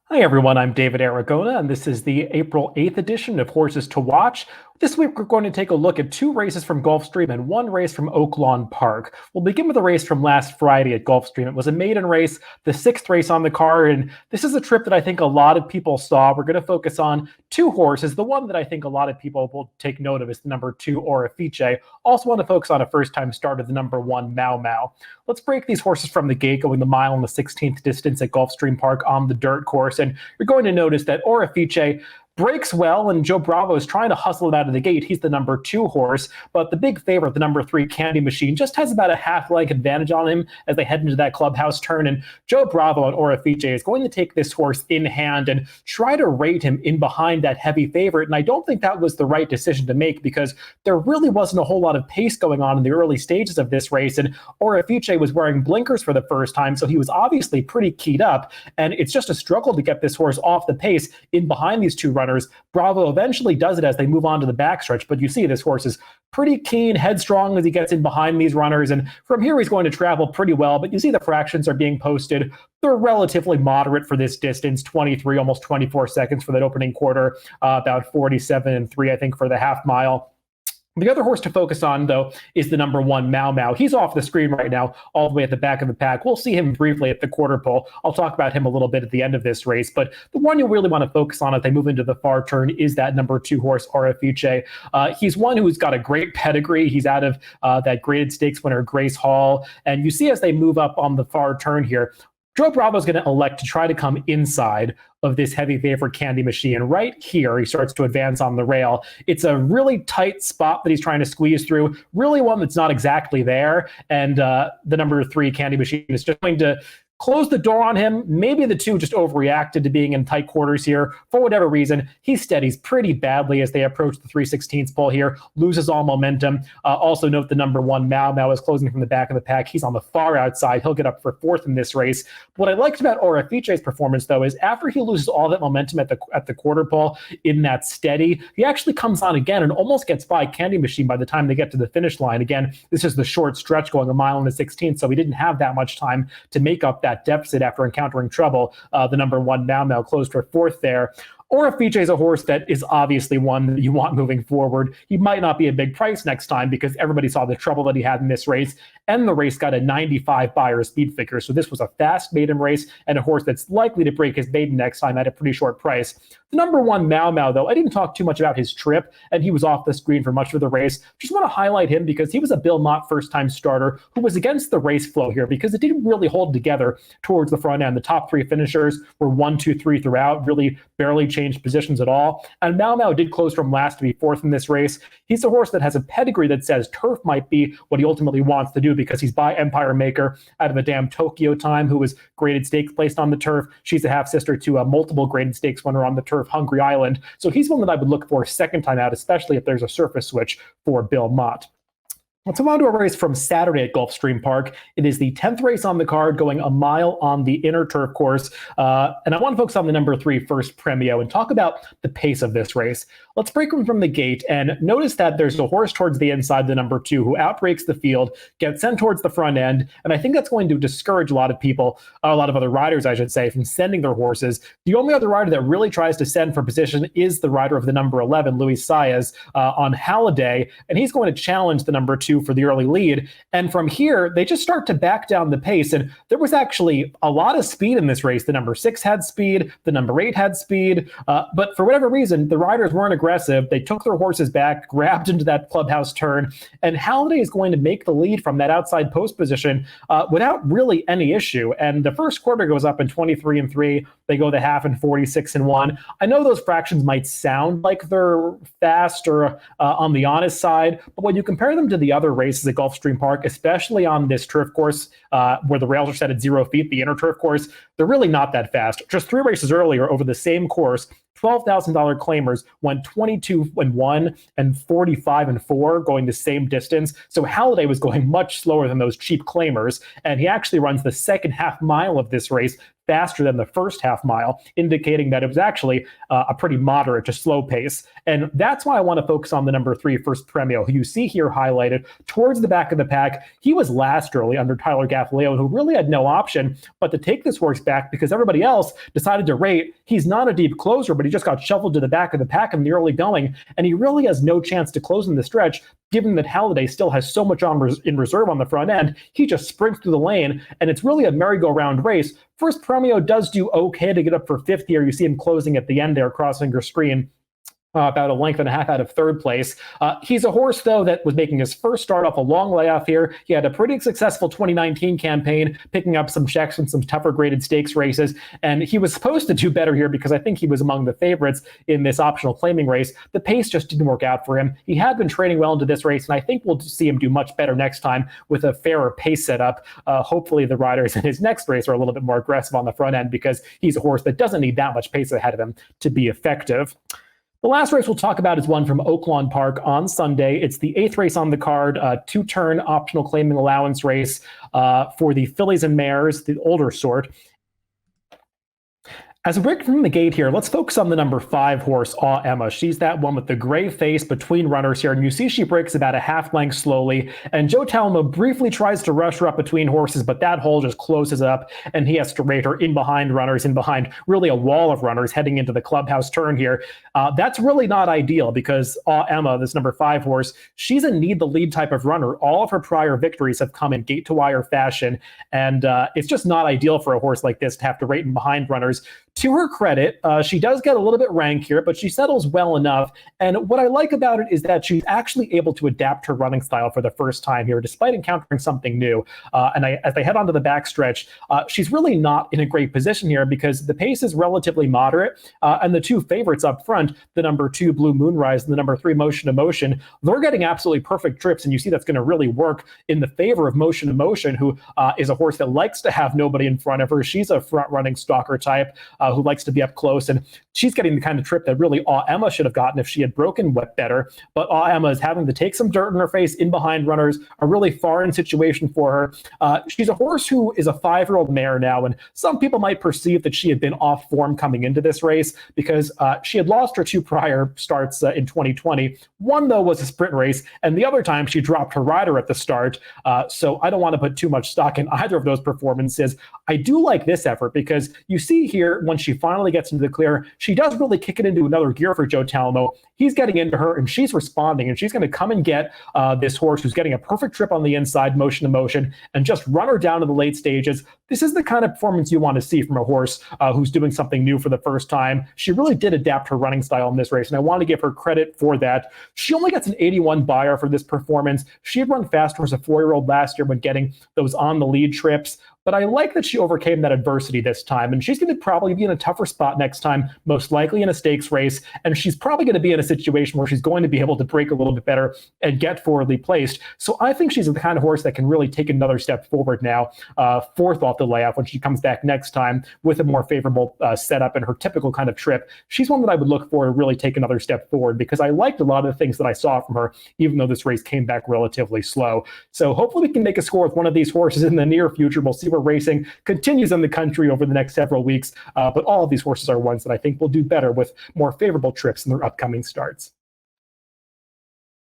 Hi everyone, I'm David Aragona, and this is the April 8th edition of Horses to Watch. This week we're going to take a look at two races from Gulfstream and one race from Oaklawn Park. We'll begin with a race from last Friday at Gulfstream. It was a maiden race, the sixth race on the card, and this is a trip that I think a lot of people saw. We're going to focus on two horses. The one that I think a lot of people will take note of is the number 2, Orifice. Also want to focus on a first-time starter, the number 1, Mau Mau. Let's break these horses from the gate, going the mile and the 16th distance at Gulfstream Park on the dirt course. And you're going to notice that Orifice breaks well, and Joe Bravo is trying to hustle it out of the gate. He's the number 2 horse, but the big favorite, the number 3 Candy Machine, just has about a half-length advantage on him as they head into that clubhouse turn. And Joe Bravo and Orifice is going to take this horse in hand and try to rate him in behind that heavy favorite. And I don't think that was the right decision to make because there really wasn't a whole lot of pace going on in the early stages of this race. And Orifice was wearing blinkers for the first time, so he was obviously pretty keyed up. And it's just a struggle to get this horse off the pace in behind these two runners. Bravo eventually does it as they move on to the backstretch, but you see this horse is pretty keen, headstrong as he gets in behind these runners, and from here he's going to travel pretty well, but you see the fractions are being posted. They're relatively moderate for this distance, 23, almost 24 seconds for that opening quarter, about 47 and 3, I think, for the half mile. The other horse to focus on, though, is the number 1, Mau Mau. He's off the screen right now, all the way at the back of the pack. We'll see him briefly at the quarter pole. I'll talk about him a little bit at the end of this race, but the one you really want to focus on as they move into the far turn is that number 2 horse, Orifice. He's one who's got a great pedigree. He's out of that graded stakes winner, Grace Hall. And you see as they move up on the far turn here, Joe Bravo is going to elect to try to come inside of this heavy favorite Candy Machine. Right here, he starts to advance on the rail. It's a really tight spot that he's trying to squeeze through, really one that's not exactly there. And the number 3 Candy Machine is just going to close the door on him. Maybe the two just overreacted to being in tight quarters here. For whatever reason, he steadies pretty badly as they approach the 3/16 pole here, loses all momentum. Also note the number 1, Mau Mau, is closing from the back of the pack. He's on the far outside. He'll get up for 4th in this race. What I liked about Orifice's performance, though, is after he loses all that momentum at the quarter pole in that steady, he actually comes on again and almost gets by Candy Machine by the time they get to the finish line. Again, this is the short stretch going a mile and the 16th, so he didn't have that much time to make up that deficit after encountering trouble. The number 1, Mau Mau, closed for 4th there. Orifice is a horse that is obviously one that you want moving forward. He might not be a big price next time because everybody saw the trouble that he had in this race, and the race got a 95 Beyer speed figure. So this was a fast maiden race and a horse that's likely to break his maiden next time at a pretty short price. The number 1, Mau Mau, though, I didn't talk too much about his trip, and he was off the screen for much of the race. Just want to highlight him because he was a Bill Mott first-time starter who was against the race flow here because it didn't really hold together towards the front end. The top 3 finishers were 1, 2, 3 throughout, really barely changed positions at all. And Mau Mau did close from last to be 4th in this race. He's a horse that has a pedigree that says turf might be what he ultimately wants to do because he's by Empire Maker out of a damn Tokyo time who was graded stakes placed on the turf. She's a half-sister to a multiple graded stakes winner on the turf, Hungry Island. So he's one that I would look for second time out, especially if there's a surface switch for Bill Mott. Let's move on to a race from Saturday at Gulfstream Park. It is the 10th race on the card, going a mile on the inner turf course. And I want to focus on the number 3, First Premio, and talk about the pace of this race. Let's break them from the gate and notice that there's a horse towards the inside, the number 2, who outbreaks the field, gets sent towards the front end. And I think that's going to discourage a lot of people, a lot of other riders, I should say, from sending their horses. The only other rider that really tries to send for position is the rider of the number 11, Luis Saez, on Halliday. And he's going to challenge the number 2 for the early lead. And from here, they just start to back down the pace. And there was actually a lot of speed in this race. The number 6 had speed, the number 8 had speed. But for whatever reason, the riders weren't aggressive. They took their horses back, grabbed into that clubhouse turn, and Halliday is going to make the lead from that outside post position without really any issue. And the first quarter goes up in 23 and 3. They go the half in 46 and 1. I know those fractions might sound like they're fast or on the honest side, but when you compare them to the other races at Gulfstream Park, especially on this turf course where the rails are set at 0 feet, the inner turf course, they're really not that fast. Just 3 races earlier over the same course, $12,000 claimers went 22-1 and 45-4 going the same distance. So Halliday was going much slower than those cheap claimers, and he actually runs the second half mile of this race faster than the first half mile, indicating that it was actually a pretty moderate to slow pace. And that's why I want to focus on the number 3, First Premio, who you see here highlighted towards the back of the pack. He was last early under Tyler Gaffaleo, who really had no option but to take this horse back because everybody else decided to rate. He's not a deep closer, but he just got shuffled to the back of the pack in the early going, and he really has no chance to close in the stretch, given that Halliday still has so much in reserve on the front end. He just sprints through the lane, and it's really a merry-go-round race. First Premio does do okay to get up for fifth here. You see him closing at the end there, crossing your screen. About a length and a half out of third place. He's a horse, though, that was making his first start off a long layoff here. He had a pretty successful 2019 campaign, picking up some checks in some tougher graded stakes races. And he was supposed to do better here because I think he was among the favorites in this optional claiming race. The pace just didn't work out for him. He had been training well into this race, and I think we'll see him do much better next time with a fairer pace setup. Hopefully the riders in his next race are a little bit more aggressive on the front end because he's a horse that doesn't need that much pace ahead of him to be effective. The last race we'll talk about is one from Oaklawn Park on Sunday. It's the 8th race on the card, two-turn optional claiming allowance race for the fillies and mares, the older sort. As we break from the gate here, let's focus on the number 5 horse, Aw Emma. She's that one with the gray face between runners here, and you see she breaks about a half length slowly, and Joe Talamo briefly tries to rush her up between horses, but that hole just closes up, and he has to rate her in behind runners, in behind really a wall of runners heading into the clubhouse turn here. That's really not ideal because Aw Emma, this number 5 horse, she's a need-the-lead type of runner. All of her prior victories have come in gate-to-wire fashion, and it's just not ideal for a horse like this to have to rate in behind runners. To her credit, she does get a little bit rank here, but she settles well enough. And what I like about it is that she's actually able to adapt her running style for the first time here, despite encountering something new. As they head onto the backstretch, she's really not in a great position here because the pace is relatively moderate. And the 2 favorites up front, the number 2 Blue Moonrise and the number 3 Motion Emotion, they're getting absolutely perfect trips. And you see that's going to really work in the favor of Motion Emotion, who is a horse that likes to have nobody in front of her. She's a front-running stalker type. Who likes to be up close, and she's getting the kind of trip that really Aw Emma should have gotten if she had broken wet better. But Aw Emma is having to take some dirt in her face in behind runners, a really foreign situation for her. She's a horse who is a 5-year-old mare now, and some people might perceive that she had been off form coming into this race because she had lost her 2 prior starts in 2020. One, though, was a sprint race, and the other time she dropped her rider at the start. So I don't want to put too much stock in either of those performances. I do like this effort because you see here when she finally gets into the clear, she does really kick it into another gear for Joe Talamo. He's getting into her and she's responding, and she's going to come and get this horse who's getting a perfect trip on the inside, Motion to Motion, and just run her down in the late stages. This is the kind of performance you want to see from a horse who's doing something new for the first time. She really did adapt her running style in this race, and I want to give her credit for that. She only gets an 81 buyer for this performance. She had run faster as a 4-year-old last year when getting those on the lead trips. But I like that she overcame that adversity this time, and she's going to probably be in a tougher spot next time, most likely in a stakes race, and she's probably going to be in a situation where she's going to be able to break a little bit better and get forwardly placed. So I think she's the kind of horse that can really take another step forward now, 4th off the layoff when she comes back next time with a more favorable setup and her typical kind of trip. She's one that I would look for to really take another step forward because I liked a lot of the things that I saw from her, even though this race came back relatively slow. So hopefully we can make a score with one of these horses in the near future. We'll see where racing continues in the country over the next several weeks, but all of these horses are ones that I think will do better with more favorable trips in their upcoming starts.